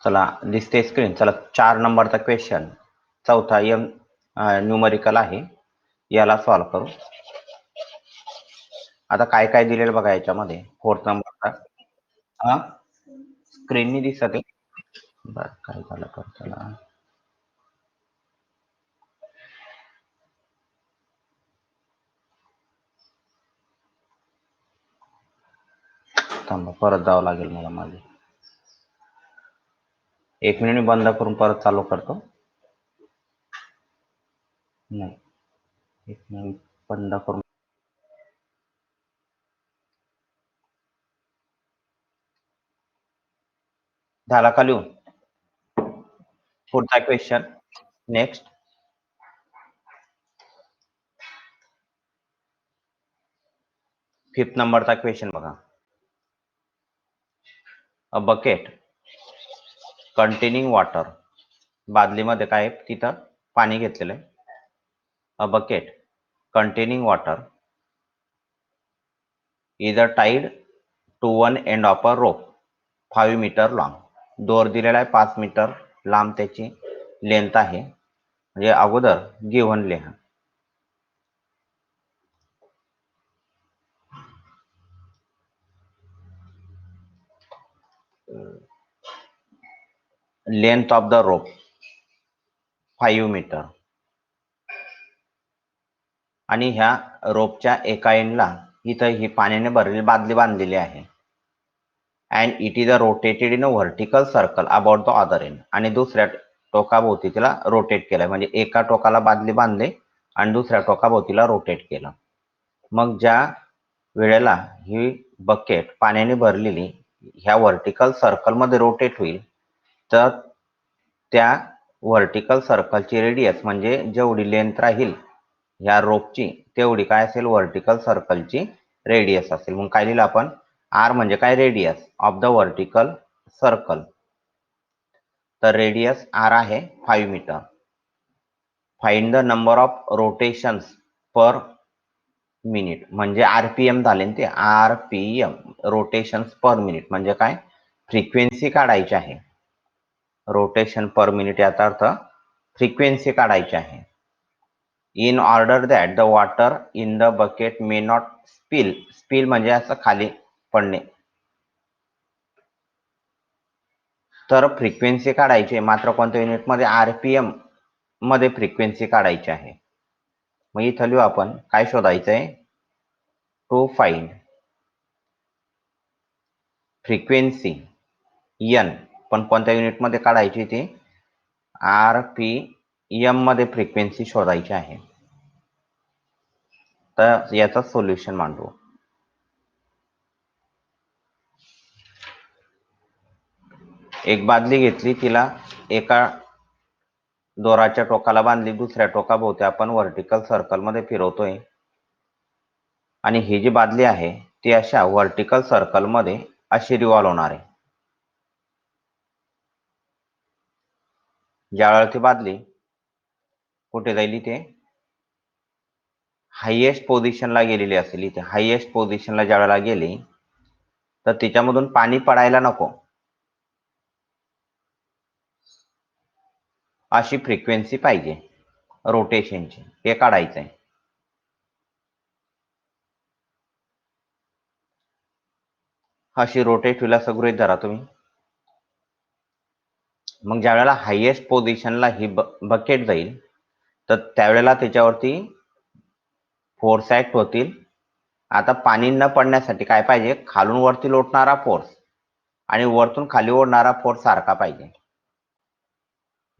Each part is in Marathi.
चला दिसते स्क्रीन. चला 4 नंबरचा क्वेश्चन, चौथा न्यूमरिकल आहे, याला सॉल्व करू. आता काय काय दिलेलं बघा याच्यामध्ये. 4th नंबरचा स्क्रीननी दिसत आहे. बरं, काय झालं तर चला थांबा, परत जावं लागेल मला. माझे 1 मिनिट बंद करून परत चालू करतो. नाही, 1 मिनिट बंद करून. झाला का लिहून? पुढचा क्वेश्चन. नेक्स्ट 5th नंबरचा क्वेश्चन बघा. A bucket containing water. बादलीमध्ये काय आहे? तिथं पाणी घेतलेलं आहे. A bucket containing water is a tied to one end of a rope 5 metre long. दोर दिलेला आहे 5 मीटर लांब, त्याची लेंथ आहे. म्हणजे अगोदर गिव्हन लिहा. Length of the rope 5 metre, आणि ह्या रोपच्या एका एंडला इथं ही पाण्याने भरलेली बादली बांधलेली आहे. And it is a rotated in a vertical circle about the other end. आणि दुसऱ्या टोकाभोवती तिला रोटेट केलं. म्हणजे एका टोकाला बादली बांधले आणि दुसऱ्या टोकाभोवतीला रोटेट केलं. मग ज्या वेळेला ही बकेट पाण्याने भरलेली ह्या व्हर्टिकल सर्कलमध्ये रोटेट होईल, तर त्या व्हर्टिकल सर्कलची रेडियस म्हणजे जेवढी लेंथ राहील ह्या रोपची, तेवढी काय असेल? व्हर्टिकल सर्कलची रेडियस असेल. मग काय लिहिलं आपण? आर म्हणजे काय? Radius of the vertical circle. तर रेडियस आर आहे 5 metre. Find the number of rotations per minute. म्हणजे आरपीएम झाले ते. आरपीएम रोटेशन्स पर मिनिट म्हणजे काय? फ्रिक्वेन्सी काढायची आहे. रोटेशन पर मिनिट याचा अर्थ फ्रिक्वेन्सी काढायची आहे. In order that the water in the bucket may not spill. Spill म्हणजे असं खाली पडणे. तर फ्रिक्वेन्सी काढायची, मात्र कोणत्या युनिटमध्ये? आरपीएम मध्ये फ्रिक्वेन्सी काढायची आहे. मग इथं लिहू आपण. काय शोधायचंय? टू फाइंड फ्रिक्वेन्सी एन, पण कोणत्या युनिटमध्ये काढायची ती? आरपीएम मध्ये फ्रिक्वेन्सी शोधायची आहे. तर याचं सोल्युशन मांडू. एक बादली घेतली, तिला एका दोराच्या टोकाला बांधली, दुसऱ्या टोकाभोवती आपण व्हर्टिकल सर्कल मध्ये फिरवतोय. आणि ही जी बादली आहे ती अशा व्हर्टिकल सर्कल मध्ये अशी रिव्हॉल्व होणार आहे. ज्यावेळेला ती बादली कुठे जाईल? इथे हायएस्ट पोझिशनला गेलेली असेल. इथे हायएस्ट पोझिशनला ज्यावेळेला गेली, तर तिच्यामधून पाणी पडायला नको अशी फ्रिक्वेन्सी पाहिजे रोटेशनची. हे काढायचंय. अशी रोटेट होईल असं गृहीत धरा तुम्ही. मग ज्यावेळेला हायएस्ट पोझिशनला ही बकेट जाईल, तर त्यावेळेला त्याच्यावरती फोर्स ऍक्ट होतील. आता पाणी न पडण्यासाठी काय पाहिजे? खालून वरती लोटणारा फोर्स आणि वरतून खाली ओढणारा फोर्स सारखा पाहिजे.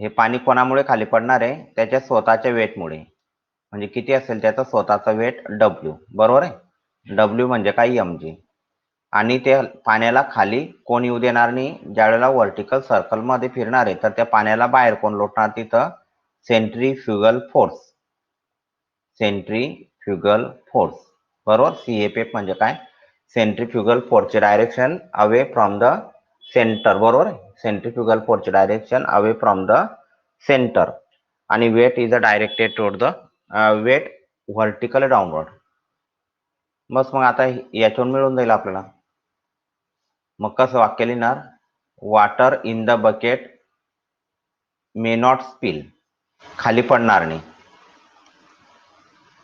हे पाणी कोणामुळे खाली पडणार आहे? त्याच्या स्वतःच्या वेटमुळे. म्हणजे किती असेल त्याचा स्वतःचा वेट? डब्ल्यू. बरोबर आहे. डब्ल्यू म्हणजे काय? mg. आणि ते पाण्याला खाली कोण येऊ देणार नाही. ज्यावेळेला व्हर्टिकल सर्कल मध्ये फिरणार आहे, तर त्या पाण्याला बाहेर कोण लोटणार? तिथं सेंट्रीफ्युगल फोर्स. सेंट्रीफ्युगल फोर्स, बरोबर. सीएफएफ म्हणजे काय? सेंट्रीफ्युगल फोर्सचे direction away from the centre. बरोबर आहे. सेंट्रीफ्युगल फोर्सचे direction away from the centre. आणि weight is a directed toward the weight vertical downward. बस, मग आता याच्यावर मिळून जाईल आपल्याला. मग कसं वाक्य लिहिणार? Water in the bucket may not spill, खाली पडणार नाही.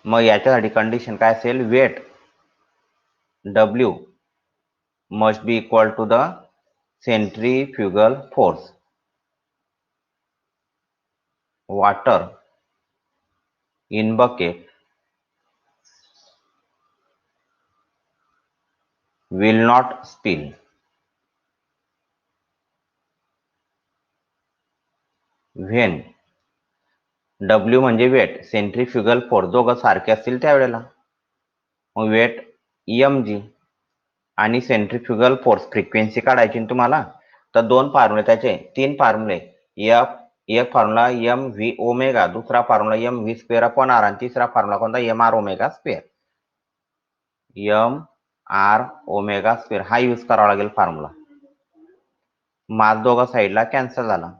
मग याच्यासाठी कंडिशन काय असेल, weight W must be equal to the centrifugal force. Water in bucket will not spill. When W म्हणजे वेट, सेंट्रीफ्युगल फोर्स दोघं सारखे असतील त्यावेळेला. मग वेट mg आणि सेंट्रीफ्युगल फोर्स फ्रिक्वेन्सी काढायची तुम्हाला. तर दोन फॉर्म्युले, त्याचे तीन फॉर्म्युले. एक फॉर्म्युला एम व्ही ओमेगा, दुसरा formula M V square upon R, आणि तिसरा फॉर्म्युला कोणता, M R omega square. M R omega square हा यूज करावा लागेल फॉर्म्युला. मास दोघा साईडला कॅन्सल झाला.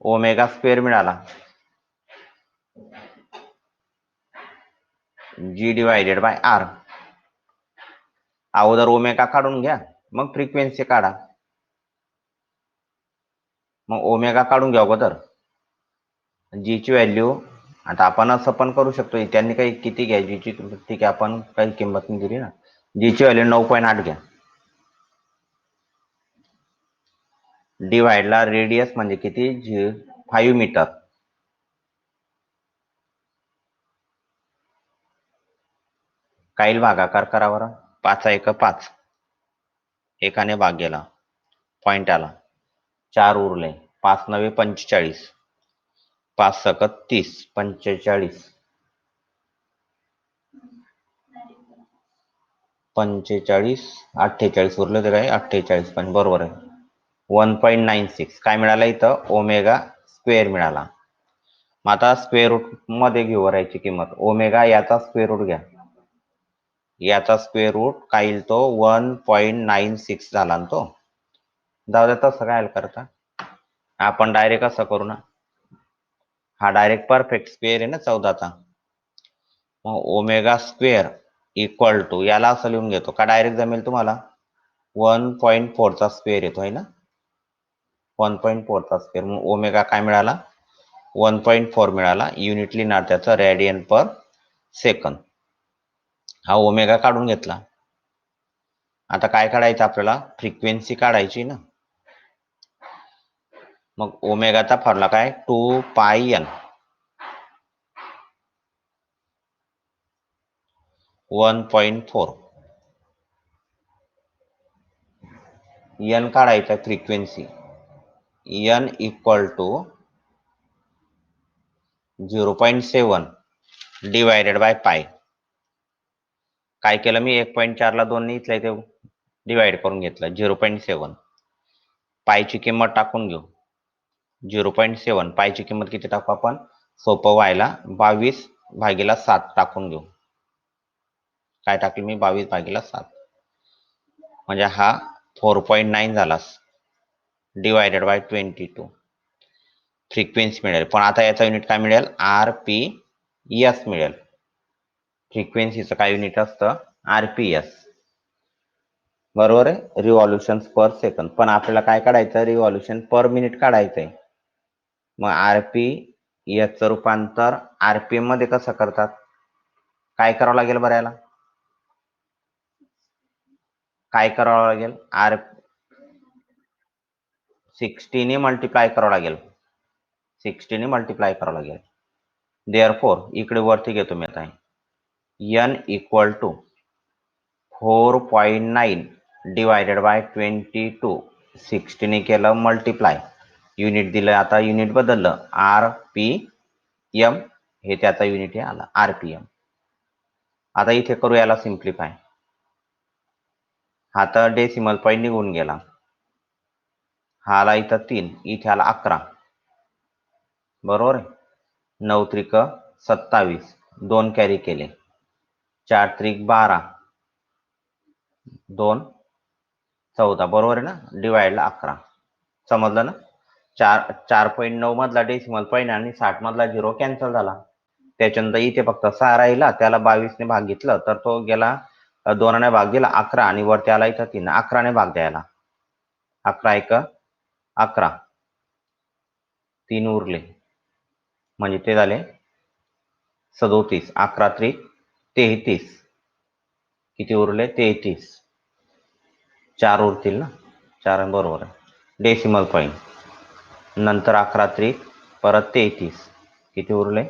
ओमेगा स्क्वेअर मिळाला, जी डिवायडेड बाय आर. अगोदर ओमेगा काढून घ्या, मग फ्रिक्वेन्सी काढा. मग ओमेगा काढून घ्या अगोदर. जी ची व्हॅल्यू आता आपण असं पण करू शकतो, त्यांनी काही किती घ्या जी ची, ठीक आहे आपण काही किंमत नाही दिली ना. जी ची व्हॅल्यू 9.8 घ्या. डिवाइडला रेडियस म्हणजे किती, 5 मीटर. काही भागाकार करा बरं. 5 1 5, एकाने भाग गेला, पॉइंट आला, 4 उरले, 5 9 45, 5 6 30, 45 45 48 उरले तर काय, 48 पण बरोबर आहे. 1.96 काय मिळालं इथं, ओमेगा स्क्वेअर मिळाला. मग आता स्क्वेअर रूट मध्ये घेऊ याची किंमत. ओमेगा याचा स्क्वेअर रूट घ्या, याचा स्क्वेअर रूट काय येईल तो 1.96 झाला ना तो. जाऊ दे, तसं काय करता, आपण डायरेक्ट असं करू ना. हा डायरेक्ट परफेक्ट स्क्वेअर आहे ना 14चा. मग ओमेगा स्क्वेअर इक्वल टू, याला असं लिहून घेतो का, डायरेक्ट जमेल तुम्हाला, 1.4 चा स्क्वेअर येतो आहे ना, 1.4 चा स्क्वेअर. मग ओमेगा काय मिळाला, 1.4 मिळाला. युनिट लिहिणार त्याचं रेडियन पर सेकंद. हा ओमेगा काढून घेतला. आता काय काढायचं आपल्याला, फ्रिक्वेन्सी काढायची ना. मग ओमेगाचा फॉर्म्युला काय, 2 पाय एन, 1.4 एन काढायचा frequency. N equal to 0.7 divided by pi. काय केलं मी, 1.4 ला 2 ने इथलं इथे डिवाइड करून घेतलं, 0.7. पायची किंमत टाकून घेऊ, 0.7. पायची किंमत किती टाकू आपण, सोपं व्हायला 22/7 टाकून घेऊ. काय टाकली मी, 22/7, म्हणजे हा 4.9 झाला डिवायडेड बाय 22. फ्रिक्वेन्सी मिळेल. पण आता याचा युनिट काय मिळेल, RPS मिळेल. फ्रिक्वेन्सीचं काय युनिट असतं, RPS, बरोबर आहे, रिव्हॉल्युशन पर सेकंद. पण आपल्याला काय काढायचं, रिव्हॉल्युशन पर मिनिट काढायचंय. मग RPS चं रूपांतर RPM मध्ये कसं करतात, काय करावं लागेल बरं याला, काय करावं लागेल, 60 ने मल्टिप्लाय करावं लागेल, 60 ने मल्टिप्लाय करावं लागेल. देअरफॉर इकडे वरती घेतो मी आता, n equal to 4.9 divided by 22. 60 ने केलं मल्टिप्लाय, युनिट दिलं, आता युनिट बदललं, RPM हे त्याचा युनिट आला, RPM. आता इथे करू याला सिम्प्लिफाय. हा तर डेसिमल पॉईंट निघून गेला, हा आला इथं 3, इथे आला 11, बरोबर आहे. 9 त्रिक 27, 2 कॅरी केले, 4 त्रिक 12, 2 14, बरोबर आहे ना. डिवाइडला 11, समजलं ना. 4.9 मधला डेसिमल पॉईंट आणि 60 मधला 0 कॅन्सल झाला. त्याच्यानंतर इथे फक्त 6 राहिला, त्याला 22 ने भाग घेतलं तर तो गेला 2 ने भाग दिला 11 आणि वरती आला इथं 3. 11ने भाग द्यायला. 11 एक 11. 3 उरले म्हणजे ते झाले 37. 11 त्रिक 33. किती उरले? 33. 4 उरतील ना? 4 बरोबर आहे. Decimal point. नंतर 11 त्रिक परत 33. किती उरले?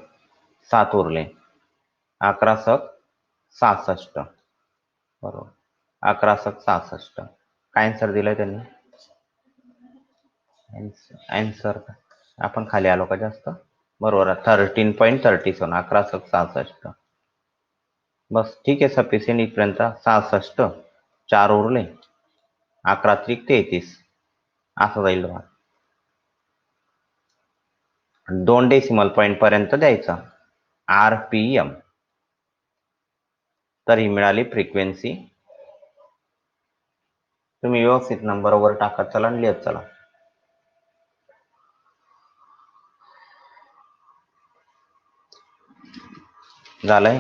7 उरले. 11 सक 66. बरोबर. 11 सक 66. काय आन्सर दिलाय त्यांनी? आन्सर आपण खाली आलो का जास्त? बरोबर आहे. 13.37. 11 सक 66. बस ठीक आहे. सफिशियंट इथपर्यंत. 66. 4 उरले. 11 त्रिक 33. असं जाईल. 2 डेसिमल पॉईंट पर्यंत द्यायचा. RPM. तर ही मिळाली फ्रिक्वेन्सी. तुम्ही व्यवस्थित नंबर वर टाकत चला आणि लिहत चला. झालंय.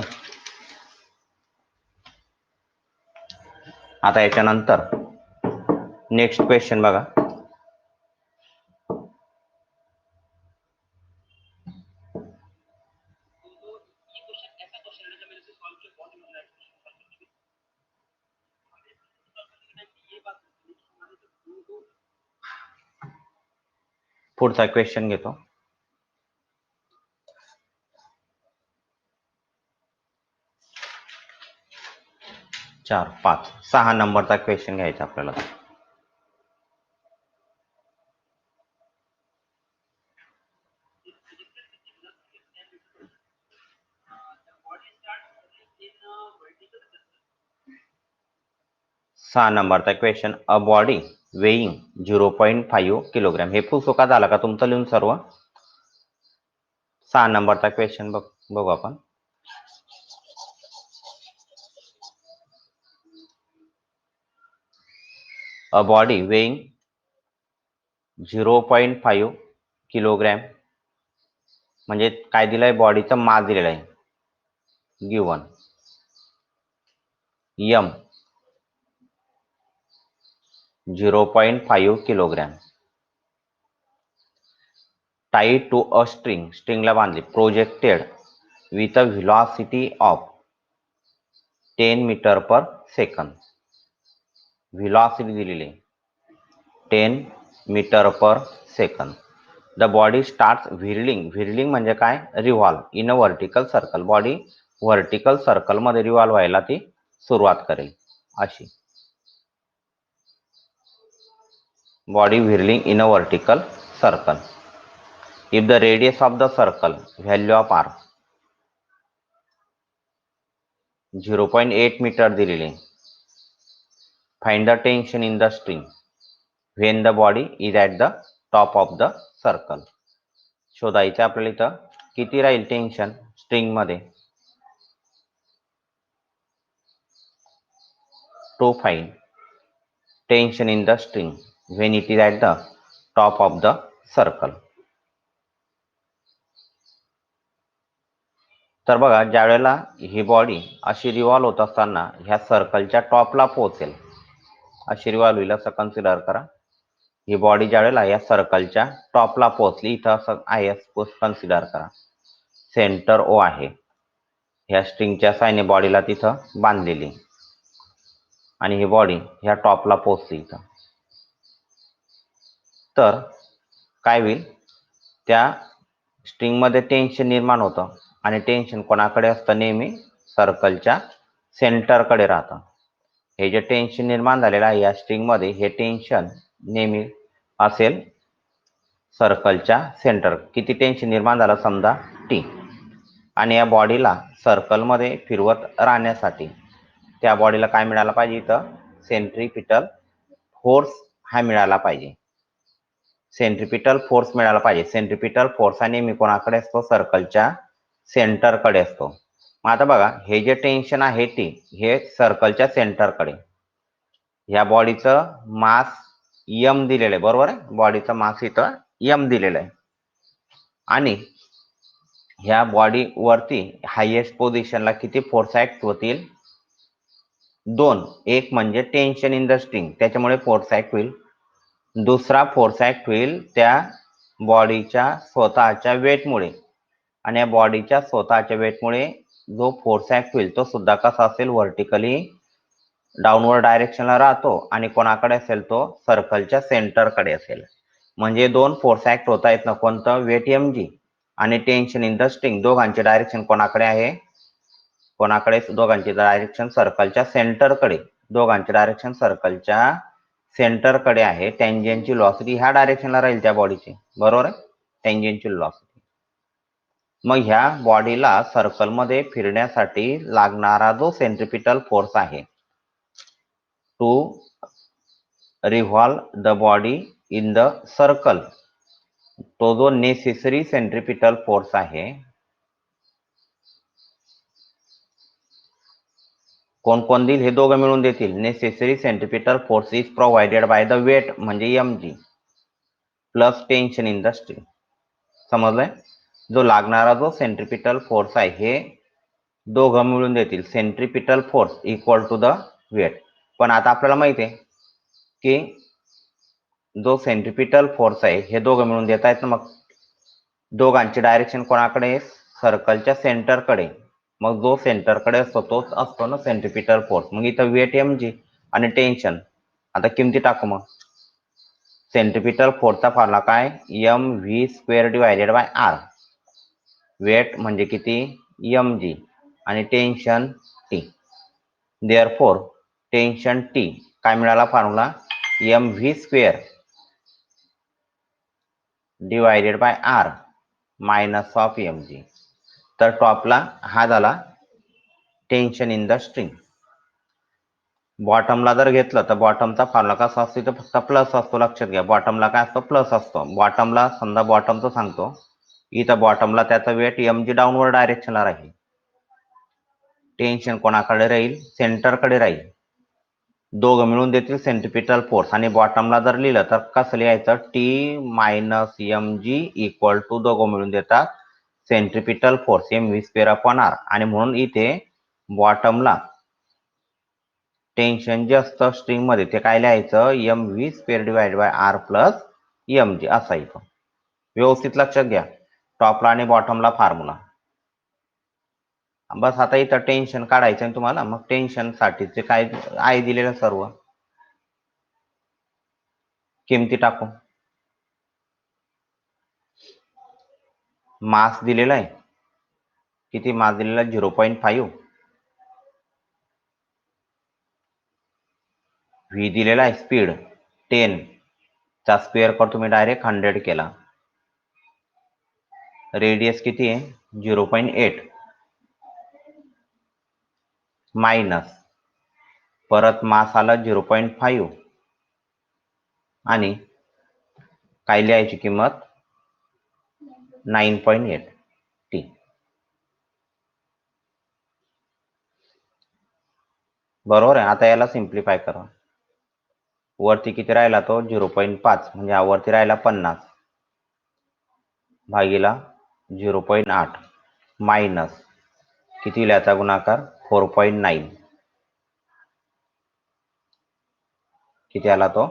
आता याच्यानंतर नेक्स्ट क्वेश्चन बघा. पुढचा क्वेश्चन घेतो. चार 5 6 नंबरचा क्वेश्चन घ्यायचा आपल्याला. नंबरचा question. A body weighing 0.5 kilogram. हे पुसोका झाला का तुमचं लिहून सर्व? 6 नंबरचा क्वेश्चन बघू आपण. अ बॉडी वेईंग 0.5 किलोग्राम म्हणजे काय दिलंय? बॉडीचं मास दिलेलं आहे. Given m 0.5 kilogram. Tied to a string. स्ट्रिंगला बांधली. Projected with a velocity of 10 metre per second. Velocity दिलेली 10 metre per second. The body starts whirling. Whirling म्हणजे काय? Revolve in a vertical circle. Body vertical circle मध्ये रिव्हॉल्व व्हायला ती सुरुवात करेल अशी. Body whirling in a vertical circle. If the radius of the circle value of r 0.8 metre दिलेले. Find the tension in the string when the body is at the top of the circle. शोधायचं आपल्याला इथं किती राहील टेन्शन स्ट्रिंग मध्ये. To find tension in the string when it is at the top of the circle. तर बघा, ज्या वेळेला ही बॉडी अशी रिव्हॉल्व होत असताना ह्या सर्कलच्या टॉपला पोहोचेल. अशी रिव्हॉल्व होईल असं कन्सिडर करा. ही बॉडी ज्या वेळेला या सर्कलच्या टॉपला पोहोचली, इथं असं आहे कन्सिडर करा. सेंटर O आहे. ह्या स्ट्रिंगच्या साहाय्याने बॉडीला तिथं बांधलेली आणि ही बॉडी ह्या टॉपला पोहोचली इथं. तर काय होईल? त्या स्ट्रिंगमध्ये टेन्शन निर्माण होतं आणि टेन्शन कोणाकडे असतं? नेहमी सर्कलच्या सेंटरकडे राहतं. हे जे टेन्शन निर्माण झालेलं आहे या स्ट्रिंगमध्ये, हे टेन्शन नेहमी असेल सर्कलच्या सेंटर. किती टेन्शन निर्माण झालं? समजा T. आणि या बॉडीला सर्कलमध्ये फिरवत राहण्यासाठी त्या बॉडीला काय मिळाला पाहिजे? इथं सेंट्रिपिटल फोर्स हा मिळाला पाहिजे. सेंट्रिपिटल फोर्स मिळाला पाहिजे. सेंट्रिपिटल फोर्स हा नेहमी कोणाकडे असतो? सर्कलच्या सेंटरकडे असतो. मग आता बघा, हे जे टेन्शन आहे T हे सर्कलच्या सेंटरकडे. ह्या बॉडीचं मास m दिलेलं आहे. बरोबर आहे? बॉडीचं मास इथं m दिलेलं आहे आणि ह्या बॉडी वरती हायएस्ट पोझिशनला किती फोर्स ऍक्ट होतील? दोन, एक म्हणजे टेन्शन इन द स्ट्रिंग, त्याच्यामुळे फोर्स ऍक्ट होईल. दुसरा फोर्स ऍक्ट होईल त्या बॉडीच्या स्वतःच्या वेटमुळे, आणि या बॉडीच्या स्वतःच्या वेटमुळे जो फोर्स ऍक्ट होईल तो सुद्धा कसा असेल, व्हर्टिकली डाऊनवर्ड डायरेक्शनला राहतो आणि कोणाकडे असेल, तो सर्कलच्या सेंटरकडे असेल. म्हणजे दोन फोर्स ऍक्ट होत आहेत ना, कोणतं, वेट mg आणि टेन्शन इन द स्ट्रिंग, दोघांचे डायरेक्शन कोणाकडे आहे, कोणाकडे, दोघांचे डायरेक्शन सर्कलच्या सेंटरकडे, दोघांचे डायरेक्शन सर्कलच्या सेंटरकडे आहे. टँजेंटची व्हेलॉसिटी ह्या डायरेक्शनला राहील त्या बॉडीची, बरोबर आहे, टँजेंटची व्हेलॉसिटी. मग ह्या बॉडीला सर्कलमध्ये फिरण्यासाठी लागणारा जो सेंट्रिपिटल फोर्स आहे to revolve the body in the circle, तो जो नेसेसरी सेंट्रिपिटल फोर्स आहे, कोण कोण देईल, हे दोघं मिळून देतील. Necessary centripetal force is provided by the weight म्हणजे mg plus tension in the string. समजलंय? जो लागणारा जो सेंट्रिपिटल फोर्स आहे हे दोघं मिळून देतील. Centripetal force equal to the weight. पण आता आपल्याला माहिती आहे की जो सेंट्रिपिटल फोर्स आहे हे दोघं मिळून देत आहेत ना, मग दोघांचे डायरेक्शन कोणाकडे, सर्कलच्या सेंटरकडे. मग जो सेंटरकडे असतो तोच असतो ना सेंट्रिपिटल फोर्स. मग इथं वेट mg आणि टेन्शन, आता किमती टाकू. मग सेंट्रिपिटल फोर्सचा फॉर्म्युला काय, mv² divided by r. Weight म्हणजे किती, mg, आणि tension t. Therefore tension t काय मिळाला formula, mv² divided by r minus of mg. तर टॉपला हा झाला टेन्शन इन द स्ट्रिंग. बॉटमला जर घेतलं तर बॉटमचा फॉर्म्युला कसा असतो, तर फक्त प्लस असतो. लक्षात घ्या, बॉटमला काय असतो, प्लस असतो. बॉटमला समजा, बॉटमचं सांगतो, इथं बॉटमला त्याचा वेट mg डाऊनवर्ड डायरेक्शनला राहील, टेन्शन कोणाकडे राहील, सेंटरकडे राहील. दोघं मिळून देतील सेंट्रिपिटल फोर्स. आणि बॉटमला जर लिहिलं तर कसं लिहायचं, t minus mg equal to, दोघं मिळून देतात centripetal force mv² upon r. आणि म्हणून इथे बॉटमला टेन्शन जे असतं स्ट्रिंग मध्ये ते काय लिहायचं, mv² divide by r plus mg असा येतो. व्यवस्थित लक्षात घ्या, टॉपला आणि बॉटमला फॉर्म्युला. बस आता इथं टेन्शन काढायचं आहे तुम्हाला. मग टेन्शन साठीचे काय आहे दिलेलं सर्व किमती टाकू. मास दिलेला आहे, किती मास दिलेला, 0.5. व्ही दिलेला आहे, स्पीड 10 चा स्क्वेअर करतो मी डायरेक्ट 100 केला. रेडियस किती आहे, 0.8 मायनस, परत मास आला 0.5 आणि काय लिहायची किंमत 9.8 t. बरोबर आहे. आता याला सिम्प्लिफाय करा. वरती किती राहिला, तो 0.5 म्हणजे हा वरती राहिला 50 भागीला 0.8 मायनस किती लिहायचा गुणाकार, 4.9. किती आला तो,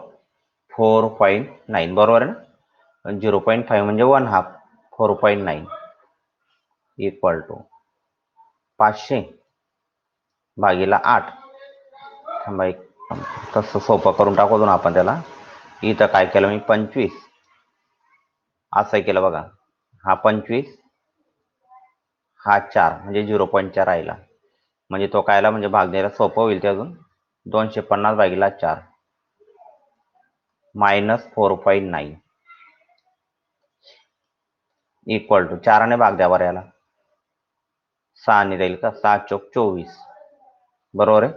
4.9. बरोबर आहे ना. 0.5 म्हणजे 1/2, 4.9 इक्वल टू 500 भागीला 8. थांबा एक, तसं सोपं करून टाकू ना आपण त्याला. इथं काय केलं मी, 25 असं केलं बघा. हा 25, हा 4 म्हणजे 0.4 राहिला. म्हणजे तो कायला, म्हणजे भाग द्यायला सोपं होईल ते अजून. 250 भागीला 4 मायनस 4.9 इक्वल टू 4 ने भाग द्या बरं याला. 6 ने राहील का, 6 चोक 24. बरोबर आहे.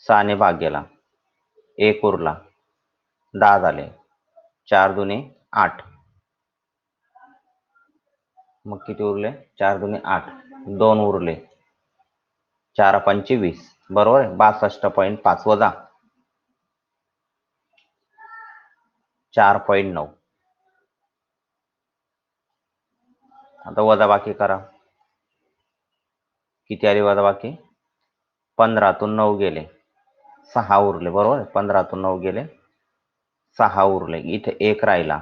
6 ने भाग गेला, 1 उरला, 10 झाले, 4 दुने 8. मग किती उरले, 4 दुने 8, 2 उरले, 4 पंचे 20. बरोबर आहे. 62.5 वजा 4.9. आता वजा बाकी करा, किती आली वजा बाकी, 15तून 9 गेले, 6 उरले, बरोबर. 15तून 9 गेले, 6 उरले. इथे 1 राहिला,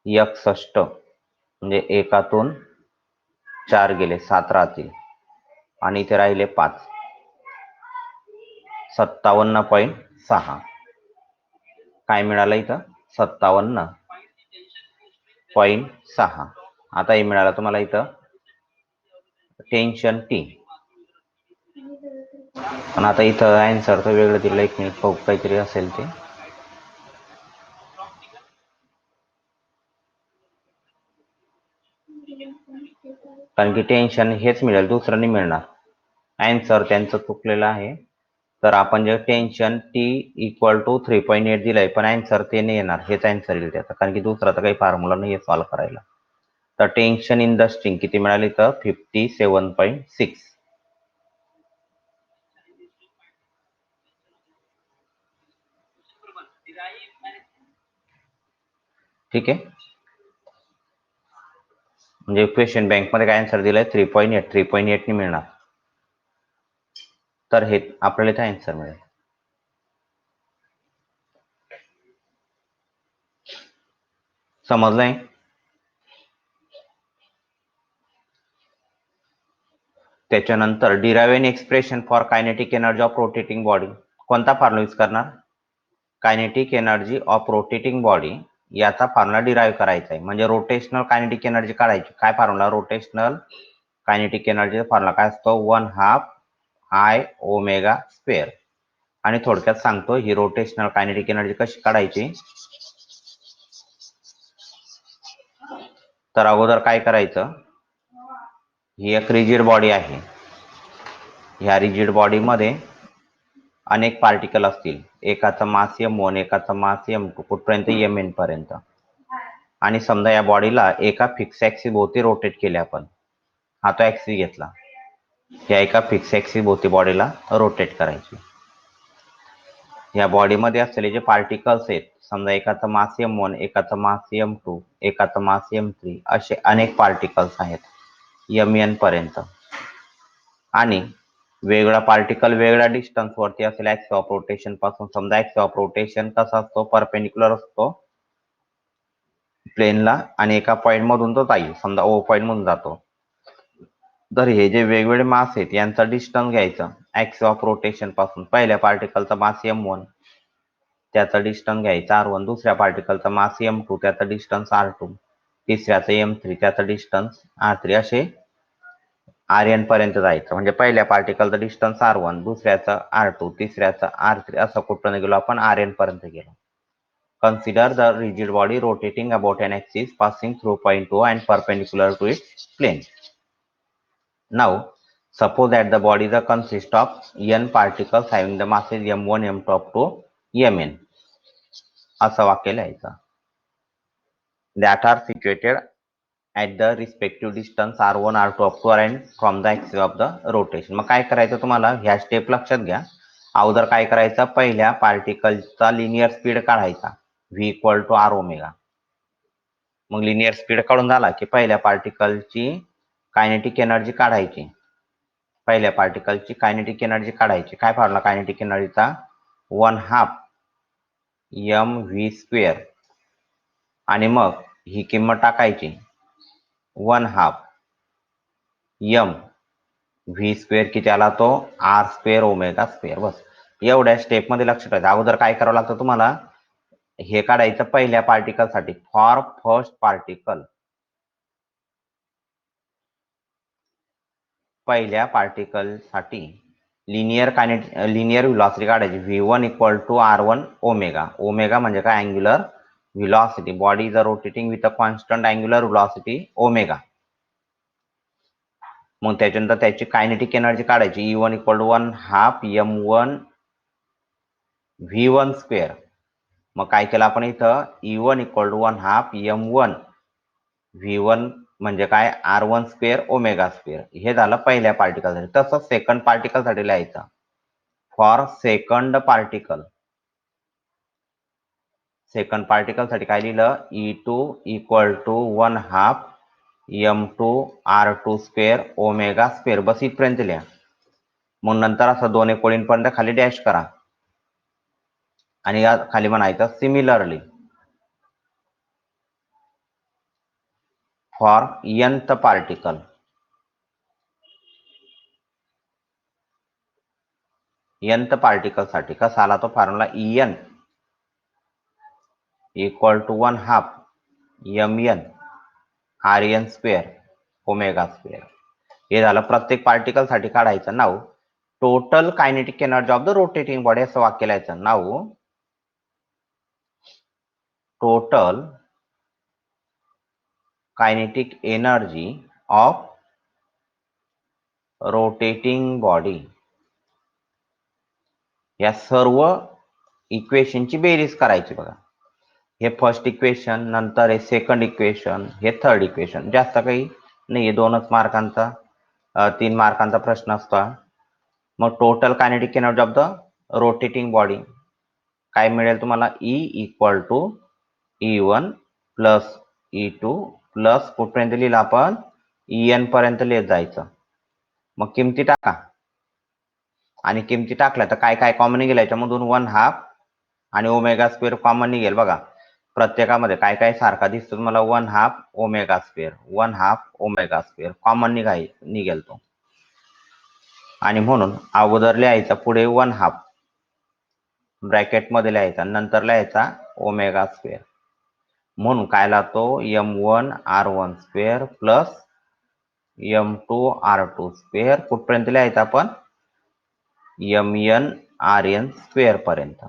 61 म्हणजे 1तून 4 गेले, 7 राहतील आणि इथे राहिले 5, 57.6. काय मिळालं इथं? 57.6. आता हे मिळालं तुम्हाला इथं टेन्शन टी. पण आता इथं आन्सर तर वेगळं दिलं, 1 मिनिट पाहू काहीतरी असेल ते. कारण की टेन्शन हेच मिळेल, दुसरं नाही मिळणार. आन्सर त्यांचं चुकलेलं आहे. तर आपण जे टेन्शन टी इक्वल टू 3.8 दिलंय, पण आन्सर ते नाही येणार, हेच आन्सर येईल त्याचा, कारण की दुसरा तर काही फॉर्म्युला नाही सॉल्व्ह करायला. तर टेन्शन इन द स्ट्रिंग किती मिळाली तर 57.6. ठीक आहे. म्हणजे क्वेश्चन बँक मध्ये काय आन्सर दिलाय 3.8. 3.8 नाही मिळणार, तर हे आपल्याला इथे आन्सर मिळेल. समजलंय? त्याच्यानंतर derive N expression for kinetic energy of rotating body. कोणता फॉर्म्युला यूज करणार? Kinetic energy of rotating body याचा फॉर्म्युला डिराइव्ह करायचा आहे. म्हणजे रोटेशनल कायनेटिक एनर्जी काढायची. काय फॉर्म्युला? रोटेशनल कायनेटिक एनर्जीचा फॉर्म्युला काय असतो? 1/2 I ओमेगा स्क्वेअर. आणि थोडक्यात सांगतो, ही रोटेशनल कायनेटिक एनर्जी कशी काढायची. तर अगोदर काय करायचं, ही एक रिजिड बॉडी आहे. ह्या रिजिड बॉडी मध्ये अनेक पार्टिकल असतील. एकाचा मास m1, एकाचा मास m2, कुठपर्यंत mn पर्यंत. आणि समजा या बॉडीला एका फिक्स ऍक्सिस भोवती रोटेट केले आपण. हा तो ऍक्सिस घेतला, या एका फिक्स ऍक्सिस भोवती बॉडीला रोटेट करायची. या बॉडीमध्ये असलेले जे पार्टिकल्स आहेत, समजा एकाचा मास m1, एकाचा मास m2, एकाचा मास m3, असे अनेक पार्टिकल्स आहेत mn पर्यंत. आणि वेगळा पार्टिकल वेगळ्या डिस्टन्स वरती असेल ऍक्सिस ऑफ रोटेशन पासून. समजा ऍक्सिस ऑफ रोटेशन कसा असतो? परपेंडिक्युलर असतो प्लेनला, आणि एका पॉइंट मधून तो जाईल, समजा O पॉइंट मधून जातो. तर हे जे वेगवेगळे मास आहेत यांचा डिस्टन्स घ्यायचा ऍक्सिस ऑफ रोटेशन पासून. पहिल्या पार्टिकलचा मास m1, त्याचा डिस्टन्स घ्यायचा r1. दुसऱ्या पार्टिकलचा मास m2, त्याचा डिस्टन्स r2. तिसऱ्याचा m3, त्याचा डिस्टन्स r3. असे rn पर्यंत जायचं. म्हणजे पहिल्या पार्टिकलचा डिस्टन्स r1, दुसऱ्याचा r2, तिसऱ्याचा r3, असं कुठपर्यंत गेलो आपण? rn पर्यंत गेलो. Consider the rigid body rotating about an axis passing through point O and perpendicular to its plane. Now, suppose that the body consists of n particles having the masses m1, m2 up to mn. असं वाक्य लिहायचं. That are situated at the respective distance r1, r2 up to rn from the axis of the rotation. मग काय करायचं तुम्हाला? ह्या स्टेप लक्षात घ्या. अगोदर काय करायचं? पहिल्या पार्टिकलचा लिनियर स्पीड काढायचा, v equal to r omega. मग लिनियर स्पीड काढून झाला की पहिल्या पार्टिकलची कायनेटिक एनर्जी काढायची. पहिल्या पार्टिकलची कायनेटिक एनर्जी काढायची. काय फॉर्म्युला कायनेटिक एनर्जीचा? 1/2 mv square. आणि मग ही किंमत टाकायची 1/2 m v स्क्वेअर, की त्याला तो r स्क्वेअर ओमेगा स्क्वेअर. बस एवढ्या स्टेप मध्ये लक्षात ठेवायचं. अगोदर काय करावं लागतं तुम्हाला? हे काढायचं पहिल्या पार्टिकल साठी, फॉर फर्स्ट पार्टिकल. पहिल्या पार्टिकल साठी लिनियर व्हेलॉसिटी काढायची. v1 equal to r1 omega. Omega म्हणजे काय? Angular velocity. Body is rotating with a constant angular velocity omega. मग त्याच्यानंतर त्याची कायनेटिक एनर्जी काढायची. E1 equal to 1/2 m1 v1 square. मग काय केलं आपण इथं? E1 equal to 1/2 m1 v1 म्हणजे काय? r1 square omega square. हे झालं पहिल्या पार्टिकल साठी. तसंच सेकंड पार्टिकल साठी लिहायचं. फॉर सेकंड पार्टिकल साठी काय लिहिलं? E2 equal to 1/2 m2 r2 square omega square. बस इथपर्यंत लिहा. मग नंतर असं दोन एक ओळींपर्यंत खाली डॅश करा आणि या खाली म्हणायचं similarly for nth particle. nth particle साठी कसा आला तो formula En equal to 1/2 mn rn square omega square. हे झालं प्रत्येक पार्टिकल साठी काढायचं. नाव total kinetic energy of the rotating body असं वाक्य लिहायचं. नाव total kinetic energy of rotating body. या सर्व इक्वेशनची बेरीज करायची बघा. हे फर्स्ट इक्वेशन, नंतर हे सेकंड इक्वेशन, हे थर्ड इक्वेशन. जास्त काही नाही, 2च मार्कांचा 3 मार्कांचा प्रश्न असतो. मग total kinetic energy of the rotating body काय मिळेल तुम्हाला? E equal to E1 plus E2 plus कुठपर्यंत लिहिलं आपण? En पर्यंत लिहित जायचं. मग किमती टाका आणि किमती टाकल्या तर काय काय कॉमन निघेल याच्यामधून? 1/2 आणि ओमेगा स्क्वेअर कॉमन निघेल. बघा प्रत्येकामध्ये काय काय सारखा दिसतो तुम्हाला? 1/2 omega square, 1/2 omega square common निघेल तो. आणि म्हणून अगोदर लिहायचा पुढे 1/2 ब्रॅकेट मध्ये लिहायचा, नंतर लिहायचा ओमेगा स्क्वेअर. म्हणून काय लागतो? m1 r1 square plus m2 r2 square कुठपर्यंत लिहायचं आपण? mn rn स्क्वेअर पर्यंत.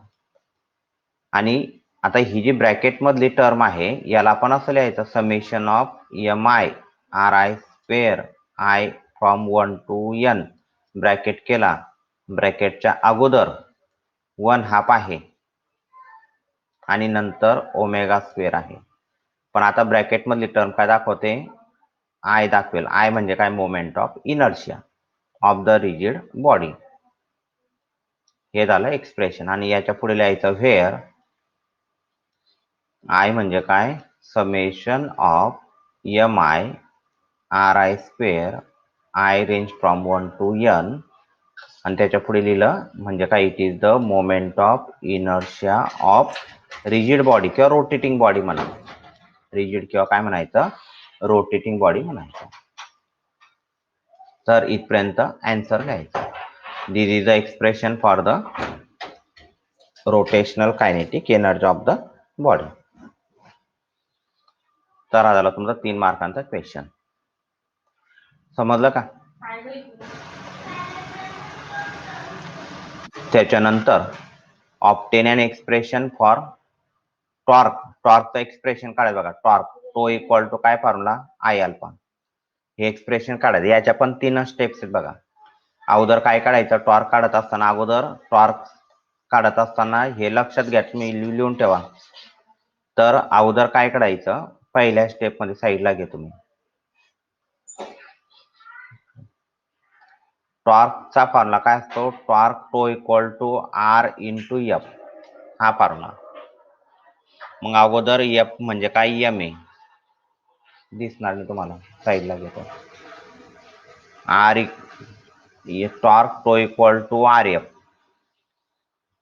आणि आता ही जी ब्रॅकेट मधली टर्म आहे याला आपण असं लिहायचं summation of mi ri square i from 1 to n. Bracket केला, ब्रॅकेटच्या अगोदर 1/2 आहे आणि नंतर ओमेगा स्क्वेअर आहे. पण आता ब्रॅकेट मधली टर्म काय दाखवते? आय दाखवेल. आय म्हणजे काय? Moment of inertia of the rigid body. हे झालं एक्सप्रेशन. आणि याच्या पुढे लिहायचं व्हेअर आय म्हणजे काय? Summation of mi ri square I range from 1 to n. आणि त्याच्या पुढे लिहिलं म्हणजे काय? It is the moment of inertia of rigid body किंवा रोटेटिंग बॉडी म्हणा. रिजिड किंवा काय म्हणायचं? रोटेटिंग बॉडी म्हणायचं. तर इथपर्यंत आन्सर लिहायचं. This is the expression for the rotational kinetic energy of the body. तर हा झाला तुमचा 3 मार्कांचा क्वेश्चन. समजलं का? त्याच्यानंतर obtain an expression for torque. टॉर्कचं एक्सप्रेशन काढायचं बघा. टॉर्क तो इक्वल टू काय फॉर्म्युला? I alpha. हे एक्सप्रेशन काढायचं. याच्या पण 3 स्टेप्स आहेत बघा. अगोदर काय काढायचं? टॉर्क काढत असताना अगोदर टॉर्क काढत असताना हे लक्षात घ्या, तुम्ही लिहून ठेवा. तर अगोदर काय काढायचं? पहिल्या स्टेप मध्ये साईडला घे तुम्ही. टॉर्कचा फॉर्म्युला काय असतो? Torque tau equal to R into F हा फॉर्म्युला. मग अगोदर F म्हणजे काय? M आहे. दिसणार नाही तुम्हाला, साईडला घेतो. Torque tau equal to RF.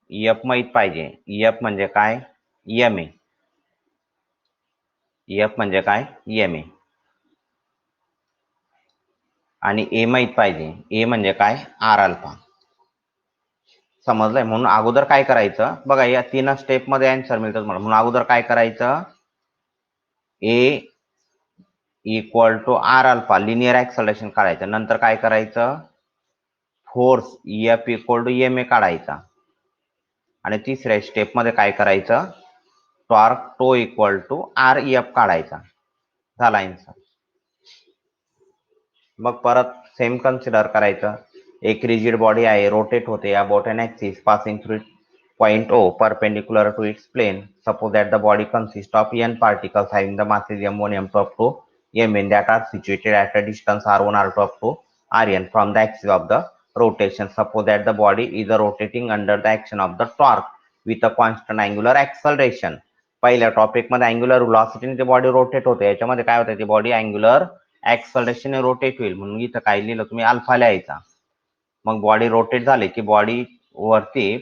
F माहित पाहिजे. F म्हणजे काय? M आहे. F म्हणजे काय? M आहे. आणि A माहित पाहिजे. A म्हणजे काय? R alpha. समजलंय? म्हणून अगोदर काय करायचं बघा, या 3 स्टेप मध्ये आन्सर मिळतं तुम्हाला. म्हणून अगोदर काय करायचं? A equal to R alpha linear acceleration काढायचं. नंतर काय करायचं? Force F equal to ma काढायचा. आणि तिसऱ्या स्टेप मध्ये काय करायचं? Torque tau equal to RF काढायचा. झाला आन्सर. मग परत सेम कन्सिडर करायचं. एक रिजिड बॉडी आहे, रोटेट होते about an axis passing through point O perpendicular to its plane. Suppose that the body consists of n particles having the masses m1, m2 up to mn that are situated at a distance r1, r2 up to rn from the axis of the rotation. Suppose that the body is rotating under the action of the torque with a constant angular acceleration. पहिल्या टॉपिक मध्ये अँग्युलर व्हेलॉसिटीने ती बॉडी रोटेट होते. याच्यामध्ये काय होतं? ती बॉडी अँग्युलर ऍक्सलरेशन रोटेट होईल. म्हणून इथं काय लिहिलं तुम्ही? अल्फा लिहायचा. मग बॉडी रोटेट झाली की बॉडीवरती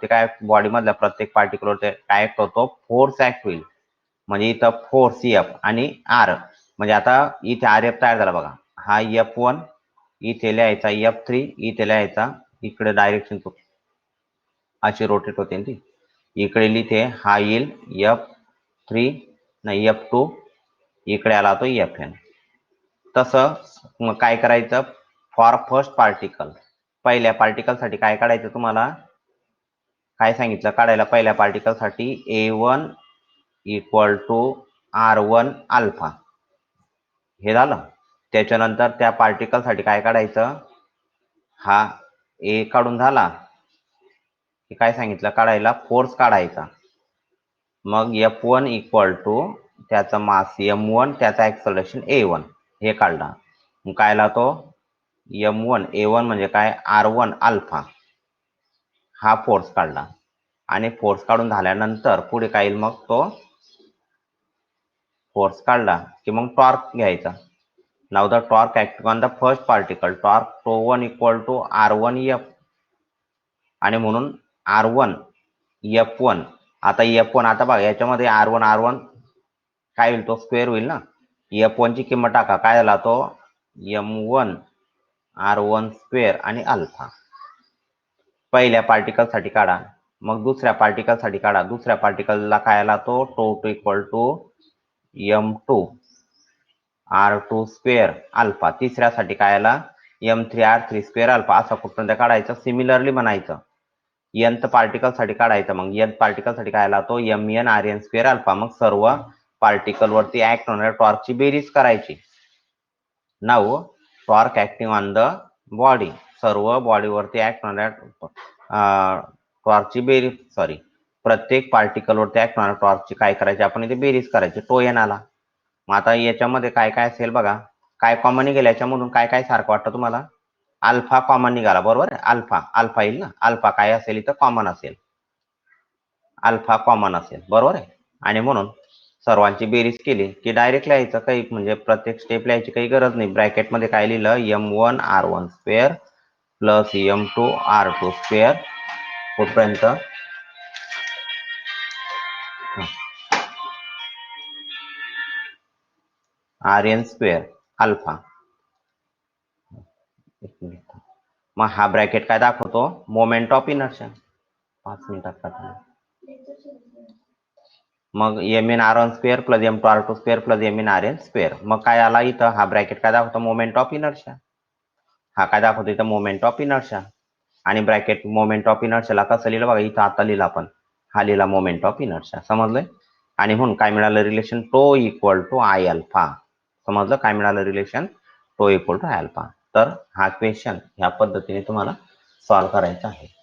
काय बॉडी मधल्या प्रत्येक पार्टिकलवरती काय ऍक्ट होतो, फोर्स ऍक्ट होईल. म्हणजे इथं फोर्स एफ आणि आर, म्हणजे आता इथे आर एफ तयार झाला बघा. हा F1 इथे लिहायचा, F3 इथे लिहायचा, इकडे डायरेक्शन अशी रोटेट होते ती. इकडे लिहिते हा येईल F3 नाही F2, इकडे आला तो Fn. तसं मग काय करायचं, फॉर फर्स्ट पार्टिकल पहिल्या पार्टिकल साठी काय काढायचं, तुम्हाला काय सांगितलं काढायला. पहिल्या पार्टिकल साठी A1 equal to R1 alpha, हे झालं. त्याच्यानंतर त्या पार्टिकल साठी काय काढायचं, हा ए काढून झाला की काय सांगितलं काढायला, फोर्स काढायचा. मग F1 इक्वल टू त्याचा मास M1, त्याचा ऍक्सलरेशन A1, हे काढला. मग काय आला तो M1 A1 म्हणजे काय, R1 अल्फा, हा फोर्स काढला. आणि फोर्स काढून झाल्यानंतर पुढे काय येईल, मग तो फोर्स काढला की मग टॉर्क घ्यायचा. Now the torque acting on the first particle, torque T1 equal to R1 F. आणि म्हणून R1 F1, आता F1 आता बघा याच्यामध्ये R1 काय होईल, तो स्क्वेअर होईल ना. F1 ची किंमत टाका, काय झाला तो M1 R1 स्क्वेअर आणि अल्फा. पहिल्या पार्टिकल साठी काढा. मग दुसऱ्या पार्टिकल साठी काढा. दुसऱ्या पार्टिकलला काय आला, तो T2 equal to M2 R2 square alpha. तिसऱ्यासाठी काय आला, M3 R3 स्क्वेअर अल्फा. असा कुठून काढायचं, सिमिलरली म्हणायचं. nth पार्टिकल साठी काढायचं. मग nth पार्टिकल साठी काय आला, तो Mn Rn स्क्वेअर अल्फा. मग सर्व पार्टिकल वरती ऍक्ट होणाऱ्या टॉर्कची बेरीज करायची. नाव torque acting on the body, सर्व बॉडीवरती ऍक्ट होणाऱ्या टॉर्कची बेरीज, प्रत्येक पार्टिकल वरती ऍक्ट होणाऱ्या टॉर्कची काय करायची, आपण इथे बेरीज करायची. तो एन आला. मग आता याच्यामध्ये काय काय असेल बघा, काय कॉमन निघेल याच्यामधून, काय काय सारखं वाटतं तुम्हाला, अल्फा कॉमन निघाला, बरोबर. अल्फा येईल ना, अल्फा काय असेल इथं, कॉमन असेल, अल्फा कॉमन असेल, बरोबर आहे. आणि म्हणून सर्वांची बेरीज केली की डायरेक्ट लिहायचं, काही म्हणजे प्रत्येक स्टेप लिहायची काही गरज नाही. ब्रॅकेटमध्ये काय लिहिलं, M1 R1 square plus M2 R2 square कुठपर्यंत, Rn स्क्वेअर अल्फा. मग हा ब्रॅकेट काय दाखवतो, मोमेंट ऑफ इनर्शिया. 5 मिनिटात मग Mn R1 square plus M2 R2 square plus Mn Rn square. मग काय आला इथं, हा ब्रॅकेट काय दाखवतो, मोमेंट ऑफ इनर्शिया. हा काय दाखवतो इथं, मोमेंट ऑफ इनर्शिया. आणि ब्रॅकेट मोमेंट ऑफ इनर्शियाला कसं लिहिलं बघा, इथं आता लिहिलं आपण, हा लिहिला मोमेंट ऑफ इनर्शिया. समजलंय. आणि म्हणून काय मिळालं, relation tau equal to I alpha. समजलं काय मिळालं, relation tau equal to I alpha. तर हा क्वेश्चन ह्या पद्धतीने तुम्हाला सॉल्व्ह करायचा आहे.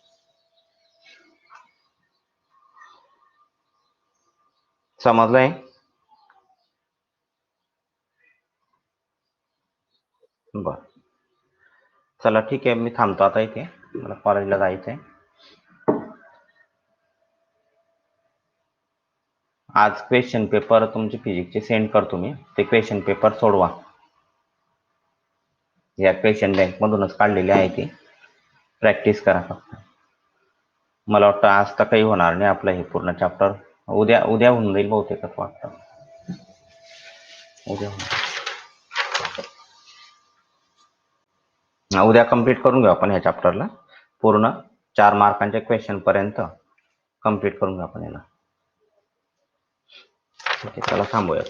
समजलंय. बर, चला ठीक आहे, मी थांबतो आता इथे, मला कॉलेजला जायचंय. आज क्वेश्चन पेपर तुमचे फिजिक्सचे सेंड करतो मी, ते क्वेश्चन पेपर सोडवा. या क्वेश्चन बँक मधूनच काढलेले आहे, ते प्रॅक्टिस करा फक्त. मला वाटतं आज तर काही होणार नाही आपलं हे पूर्ण चॅप्टर. उद्या होऊन जाईल बहुतेक वाटतं. उद्या कंप्लीट करून घेऊ आपण या चॅप्टरला पूर्ण 4 मार्कांच्या क्वेश्चन पर्यंत कंप्लीट करून घेऊ आपण याला. ठीक आहे, चला थांबूया.